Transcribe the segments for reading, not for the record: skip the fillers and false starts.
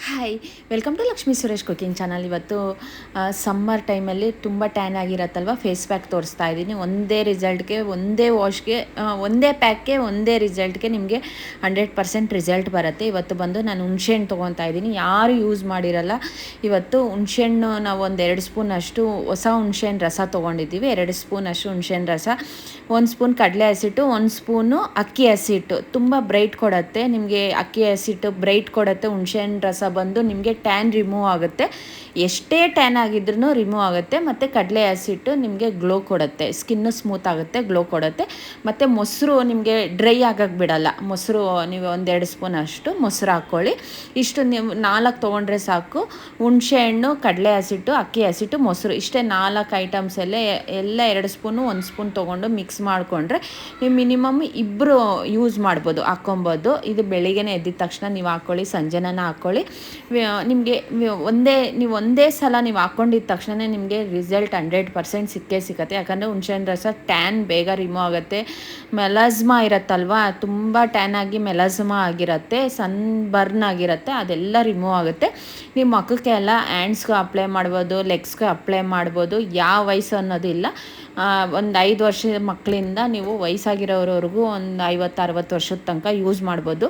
Hi, welcome to Lakshmi Suresh cooking channel. ಇವತ್ತು summer ಟೈಮಲ್ಲಿ ತುಂಬ ಟ್ಯಾನ್ ಆಗಿರತ್ತಲ್ವ, ಫೇಸ್ ಪ್ಯಾಕ್ ತೋರಿಸ್ತಾ ಇದ್ದೀನಿ. ಒಂದೇ ರಿಸಲ್ಟ್ಗೆ, ಒಂದೇ ವಾಶ್ಗೆ, ಒಂದೇ ಪ್ಯಾಕ್ಗೆ, ಒಂದೇ ರಿಸಲ್ಟ್ಗೆ ನಿಮಗೆ 100% ರಿಸಲ್ಟ್ ಬರುತ್ತೆ. ಇವತ್ತು ಬಂದು ನಾನು ಹುಣಸೆಹಣ್ಣು ತೊಗೊತಾ ಇದ್ದೀನಿ. ಯಾರು ಯೂಸ್ ಮಾಡಿರಲ್ಲ. ಇವತ್ತು ಹುಣಸೆಹಣ್ಣು ನಾವು ಒಂದು 2 ಸ್ಪೂನಷ್ಟು ಹೊಸ ಹುಣಸೆಹಣ್ಣು ರಸ ತೊಗೊಂಡಿದ್ದೀವಿ. 2 ಸ್ಪೂನಷ್ಟು ಹುಣಸೆಹಣ್ಣು ರಸ, 1 ಸ್ಪೂನ್ ಕಡಲೆ ಹಸಿಟ್ಟು, 1 ಸ್ಪೂನು ಅಕ್ಕಿ ಹಸಿಟ್ಟು. ತುಂಬ ಬ್ರೈಟ್ ಕೊಡುತ್ತೆ ನಿಮಗೆ. ಅಕ್ಕಿ ಹಸಿಟ್ಟು ಬ್ರೈಟ್ ಕೊಡುತ್ತೆ. ಹುಣಸೆಹಣ್ಣು ರಸ ಬಂದು ನಿಮಗೆ ಟ್ಯಾನ್ ರಿಮೂವ್ ಆಗುತ್ತೆ. ಎಷ್ಟೇ ಟ್ಯಾನ್ ಆಗಿದ್ರೂ ರಿಮೂವ್ ಆಗುತ್ತೆ. ಮತ್ತು ಕಡಲೆ ಹಸಿಟ್ಟು ನಿಮಗೆ ಗ್ಲೋ ಕೊಡುತ್ತೆ. ಸ್ಕಿನ್ನು ಸ್ಮೂತ್ ಆಗುತ್ತೆ, ಗ್ಲೋ ಕೊಡುತ್ತೆ. ಮತ್ತು ಮೊಸರು ನಿಮಗೆ ಡ್ರೈ ಆಗಕ್ಕೆ ಬಿಡಲ್ಲ. ಮೊಸರು ನೀವು 1-2 ಸ್ಪೂನ್ ಅಷ್ಟು ಮೊಸರು ಹಾಕ್ಕೊಳ್ಳಿ. ಇಷ್ಟು ನೀವು 4 ತೊಗೊಂಡ್ರೆ ಸಾಕು. ಹುಣಸೆಹಣ್ಣು, ಕಡಲೆ ಹಸಿಟ್ಟು, ಅಕ್ಕಿ ಹಸಿಟ್ಟು, ಮೊಸರು, ಇಷ್ಟೇ 4 ಐಟಮ್ಸ್ ಎಲ್ಲ 2 ಸ್ಪೂನು 1 ಸ್ಪೂನ್ ತೊಗೊಂಡು ಮಿಕ್ಸ್ ಮಾಡಿಕೊಂಡ್ರೆ ನೀವು ಮಿನಿಮಮ್ 2 ಯೂಸ್ ಮಾಡ್ಬೋದು, ಹಾಕ್ಕೊಬೋದು. ಇದು ಬೆಳಿಗ್ಗೆನೇ ಎದ್ದಿದ ತಕ್ಷಣ ನೀವು ಹಾಕ್ಕೊಳ್ಳಿ, ಸಂಜೆನ ಹಾಕ್ಕೊಳ್ಳಿ. ನಿಮಗೆ ಒಂದೇ ಸಲ ನೀವು ಹಾಕ್ಕೊಂಡಿದ್ದ ತಕ್ಷಣ ನಿಮಗೆ ರಿಸಲ್ಟ್ 100% ಸಿಕ್ಕತ್ತೆ. ಯಾಕಂದರೆ ಹುಣಸೆಹಣ್ಣು ರಸ ಟ್ಯಾನ್ ಬೇಗ ರಿಮೂವ್ ಆಗುತ್ತೆ. ಮೆಲಾಸ್ಮಾ ಇರುತ್ತಲ್ವ, ತುಂಬ ಟ್ಯಾನ್ ಆಗಿ ಮೆಲಾಸ್ಮಾ ಆಗಿರುತ್ತೆ, ಸನ್ ಬರ್ನ್ ಆಗಿರುತ್ತೆ, ಅದೆಲ್ಲ ರಿಮೂವ್ ಆಗುತ್ತೆ. ನೀವು ಮಕ್ಕಕ್ಕೆ ಎಲ್ಲ ಹ್ಯಾಂಡ್ಸ್ಗೂ ಅಪ್ಲೈ ಮಾಡ್ಬೋದು, ಲೆಗ್ಸ್ಗೂ ಅಪ್ಲೈ ಮಾಡ್ಬೋದು. ಯಾವ ವಯಸ್ಸು ಅನ್ನೋದಿಲ್ಲ. ಒಂದು 5 ವರ್ಷದ ಮಕ್ಕಳಿಂದ ನೀವು ವಯಸ್ಸಾಗಿರೋರವರೆಗೂ ಒಂದು 50-60 ವರ್ಷದ ತನಕ ಯೂಸ್ ಮಾಡ್ಬೋದು.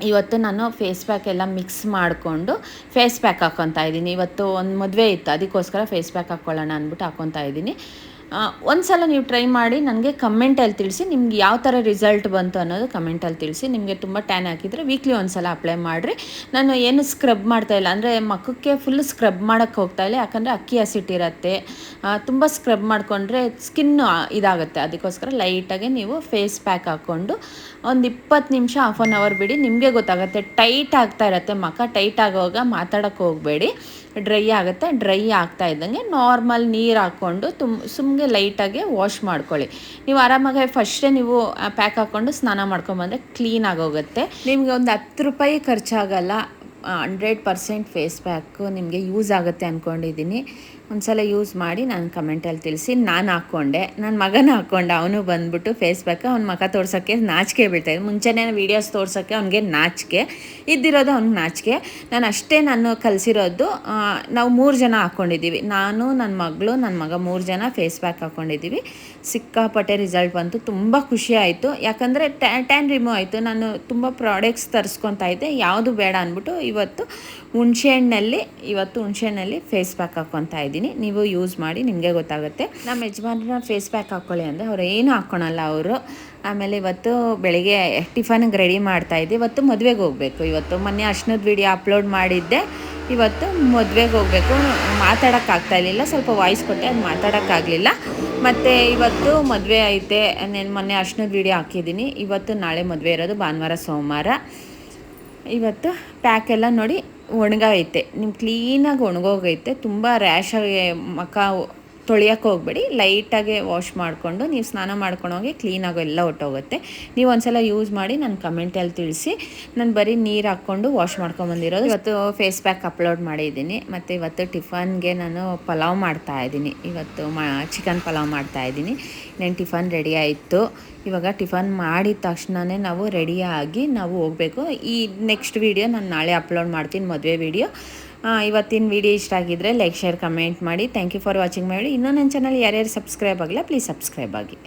ಇವತ್ತು ನಾನು ಫೇಸ್ ಪ್ಯಾಕ್ ಎಲ್ಲ ಮಿಕ್ಸ್ ಮಾಡಿಕೊಂಡು ಫೇಸ್ ಪ್ಯಾಕ್ ಹಾಕ್ಕೊತಾ ಇದ್ದೀನಿ. ಇವತ್ತು ಒಂದು ಮದುವೆ ಇತ್ತು, ಅದಕ್ಕೋಸ್ಕರ ಫೇಸ್ ಪ್ಯಾಕ್ ಹಾಕ್ಕೊಳ್ಳೋಣ ಅಂದ್ಬಿಟ್ಟು ಹಾಕ್ಕೊತಾ ಇದ್ದೀನಿ. ಒಂದು ಸಲ ನೀವು ಟ್ರೈ ಮಾಡಿ ನನಗೆ ಕಮೆಂಟಲ್ಲಿ ತಿಳಿಸಿ, ನಿಮ್ಗೆ ಯಾವ ಥರ ರಿಸಲ್ಟ್ ಬಂತು ಅನ್ನೋದು ಕಮೆಂಟಲ್ಲಿ ತಿಳಿಸಿ. ನಿಮಗೆ ತುಂಬ ಟ್ಯಾನ್ ಹಾಕಿದರೆ ವೀಕ್ಲಿ ಒಂದು ಸಲ ಅಪ್ಲೈ ಮಾಡಿರಿ. ನಾನು ಏನು ಸ್ಕ್ರಬ್ ಮಾಡ್ತಾಯಿಲ್ಲ, ಅಂದರೆ ಮಕ್ಕಕ್ಕೆ ಫುಲ್ ಸ್ಕ್ರಬ್ ಮಾಡೋಕ್ಕೆ ಹೋಗ್ತಾಯಿಲ್ಲ. ಯಾಕಂದರೆ ಅಕ್ಕಿ ಹಸಿಟ್ಟು ಇರುತ್ತೆ, ತುಂಬ ಸ್ಕ್ರಬ್ ಮಾಡಿಕೊಂಡ್ರೆ ಸ್ಕಿನ್ನು ಇದಾಗುತ್ತೆ. ಅದಕ್ಕೋಸ್ಕರ ಲೈಟಾಗಿ ನೀವು ಫೇಸ್ ಪ್ಯಾಕ್ ಹಾಕ್ಕೊಂಡು ಒಂದು 20 ನಿಮಿಷ, ಹಾಫ್ ಆನ್ ಅವರ್ ಬಿಡಿ. ನಿಮಗೆ ಗೊತ್ತಾಗುತ್ತೆ. ಟೈಟ್ ಆಗ್ತಾ ಇರುತ್ತೆ ಮುಖ. ಟೈಟ್ ಆಗೋವಾಗ ಮಾತಾಡೋಕ್ಕೆ ಹೋಗಬೇಡಿ, ಡ್ರೈ ಆಗುತ್ತೆ. ಡ್ರೈ ಆಗ್ತಾ ಇದ್ದಂಗೆ ನಾರ್ಮಲ್ ನೀರು ಹಾಕ್ಕೊಂಡು ಸುಮ್ಮನೆ ಲೈಟಾಗಿ ವಾಶ್ ಮಾಡ್ಕೊಳ್ಳಿ. ನೀವು ಆರಾಮಾಗಿ ಫಸ್ಟೇ ನೀವು ಪ್ಯಾಕ್ ಹಾಕ್ಕೊಂಡು ಸ್ನಾನ ಮಾಡ್ಕೊಂಬಂದರೆ ಕ್ಲೀನಾಗಿ ಹೋಗುತ್ತೆ. ನಿಮಗೆ ಒಂದು 10 ರೂಪಾಯಿ ಖರ್ಚಾಗಲ್ಲ. 100% ಫೇಸ್ ಪ್ಯಾಕು ನಿಮಗೆ ಯೂಸ್ ಆಗುತ್ತೆ ಅಂದ್ಕೊಂಡಿದ್ದೀನಿ. ಒಂದು ಸಲ ಯೂಸ್ ಮಾಡಿ ನಾನು ಕಮೆಂಟಲ್ಲಿ ತಿಳಿಸಿ. ನಾನು ಹಾಕ್ಕೊಂಡೆ, ನನ್ನ ಮಗನ ಹಾಕ್ಕೊಂಡೆ. ಅವನು ಬಂದ್ಬಿಟ್ಟು ಫೇಸ್ ಪ್ಯಾಕ್ ಅವ್ನ ಮಗ ತೋರ್ಸೋಕ್ಕೆ ನಾಚಿಕೆ ಬೀಳ್ತಾಯಿದ್ದೆ. ಮುಂಚೆನೇ ವೀಡಿಯೋಸ್ ತೋರ್ಸೋಕ್ಕೆ ಅವ್ನಿಗೆ ನಾಚಿಕೆ ಇದ್ದಿರೋದು, ಅವ್ನಿಗೆ ನಾಚಿಕೆ. ನಾನು ಕಲಿಸಿರೋದು. ನಾವು 3 ಜನ ಹಾಕ್ಕೊಂಡಿದ್ದೀವಿ. ನಾನು, ನನ್ನ ಮಗಳು, ನನ್ನ ಮಗ 3 ಜನ ಫೇಸ್ ಪ್ಯಾಕ್ ಹಾಕ್ಕೊಂಡಿದ್ದೀವಿ. ಸಿಕ್ಕಾಪಟ್ಟೆ ರಿಸಲ್ಟ್ ಬಂತು. ತುಂಬ ಖುಷಿ ಆಯಿತು. ಯಾಕಂದರೆ ಟ್ಯಾನ್ ರಿಮೂವ್ ಆಯಿತು. ನಾನು ತುಂಬ ಪ್ರಾಡಕ್ಟ್ಸ್ ತರಿಸ್ಕೊತಾ ಇದ್ದೆ, ಯಾವುದು ಬೇಡ ಅಂದ್ಬಿಟ್ಟು ಇವತ್ತು ಹುಣಸೆಹಣ್ಣಲ್ಲಿ ಫೇಸ್ ಪ್ಯಾಕ್ ಹಾಕ್ಕೊತಾ ಇದ್ದೀನಿ. ನೀವು ಯೂಸ್ ಮಾಡಿ, ನಿಮಗೆ ಗೊತ್ತಾಗುತ್ತೆ. ನಮ್ಮ ಯಜಮಾನ್ರನ್ನ ಫೇಸ್ ಪ್ಯಾಕ್ ಹಾಕ್ಕೊಳ್ಳಿ ಅಂದರೆ ಅವ್ರು ಏನು ಹಾಕ್ಕೊಳಲ್ಲ ಅವರು. ಆಮೇಲೆ ಇವತ್ತು ಬೆಳಿಗ್ಗೆ ಟಿಫನ್ಗೆ ರೆಡಿ ಮಾಡ್ತಾಯಿದ್ದೆ. ಇವತ್ತು ಮದುವೆಗೆ ಹೋಗಬೇಕು. ಇವತ್ತು ಮೊನ್ನೆ ಅರ್ಶಿನದ ವಿಡಿಯೋ ಅಪ್ಲೋಡ್ ಮಾಡಿದ್ದೆ. ಇವತ್ತು ಮದುವೆಗೆ ಹೋಗಬೇಕು. ಮಾತಾಡೋಕ್ಕಾಗ್ತಾಯಿರಲಿಲ್ಲ, ಸ್ವಲ್ಪ ವಾಯ್ಸ್ ಕೊಟ್ಟೆ, ಅದು ಮಾತಾಡೋಕ್ಕಾಗಲಿಲ್ಲ. ಮತ್ತು ಇವತ್ತು ಮದುವೆ ಐತೆ. ನಾನು ಮೊನ್ನೆ ಅರ್ಶಿನದ ವಿಡಿಯೋ ಹಾಕಿದ್ದೀನಿ. ಇವತ್ತು ನಾಳೆ ಮದುವೆ ಇರೋದು, ಭಾನುವಾರ ಸೋಮವಾರ. ಇವತ್ತು ಪ್ಯಾಕ್ ಎಲ್ಲ ನೋಡಿ ಒಣಗೈತೆ. ನಿಮ್ಗೆ ಕ್ಲೀನಾಗಿ ಒಣಗೋಗೈತೆ. ತುಂಬ ರ್ಯಾಶಾಗಿ ಮುಖ ತೊಳೆಯೋಕ್ಕೆ ಹೋಗಬೇಡಿ. ಲೈಟಾಗಿ ವಾಶ್ ಮಾಡಿಕೊಂಡು ನೀವು ಸ್ನಾನ ಮಾಡ್ಕೊಂಡೋಗಿ ಕ್ಲೀನಾಗಿ ಎಲ್ಲ ಹೊಟ್ಟೋಗುತ್ತೆ. ನೀವು ಒಂದ್ಸಲ ಯೂಸ್ ಮಾಡಿ ನನ್ನ ಕಮೆಂಟಲ್ಲಿ ತಿಳಿಸಿ. ನಾನು ಬರೀ ನೀರು ಹಾಕ್ಕೊಂಡು ವಾಶ್ ಮಾಡ್ಕೊಂಬಂದಿರೋದು. ಇವತ್ತು ಫೇಸ್ ಪ್ಯಾಕ್ ಅಪ್ಲೋಡ್ ಮಾಡಿದ್ದೀನಿ. ಮತ್ತು ಇವತ್ತು ಟಿಫನ್ಗೆ ನಾನು ಪಲಾವ್ ಮಾಡ್ತಾಯಿದ್ದೀನಿ. ಇವತ್ತು ಚಿಕನ್ ಪಲಾವ್ ಮಾಡ್ತಾಯಿದ್ದೀನಿ. ನಾನು ಟಿಫನ್ ರೆಡಿ ಆಯಿತು. ಇವಾಗ ಟಿಫನ್ ಮಾಡಿದ ತಕ್ಷಣವೇ ನಾವು ರೆಡಿಯಾಗಿ ನಾವು ಹೋಗಬೇಕು. ಈ ನೆಕ್ಸ್ಟ್ ವೀಡಿಯೋ ನಾನು ನಾಳೆ ಅಪ್ಲೋಡ್ ಮಾಡ್ತೀನಿ, ಮದುವೆ ವೀಡಿಯೋ. ಇವತ್ತಿನ ವೀಡಿಯೋ ಇಷ್ಟ ಆಗಿದ್ದರೆ ಲೈಕ್, ಶೇರ್, ಕಮೆಂಟ್ ಮಾಡಿ. ಥ್ಯಾಂಕ್ ಯು ಫಾರ್ ವಾಚಿಂಗ್ ಮಾಡಿ. ಇನ್ನೂ ನನ್ನ ಚಾನಲ್ ಯಾರ್ಯಾರು ಸಬ್ಸ್ಕ್ರೈಬ್ ಆಗಿಲ್ಲ, ಪ್ಲೀಸ್ ಸಬ್ಸ್ಕ್ರೈಬ್ ಆಗಿ.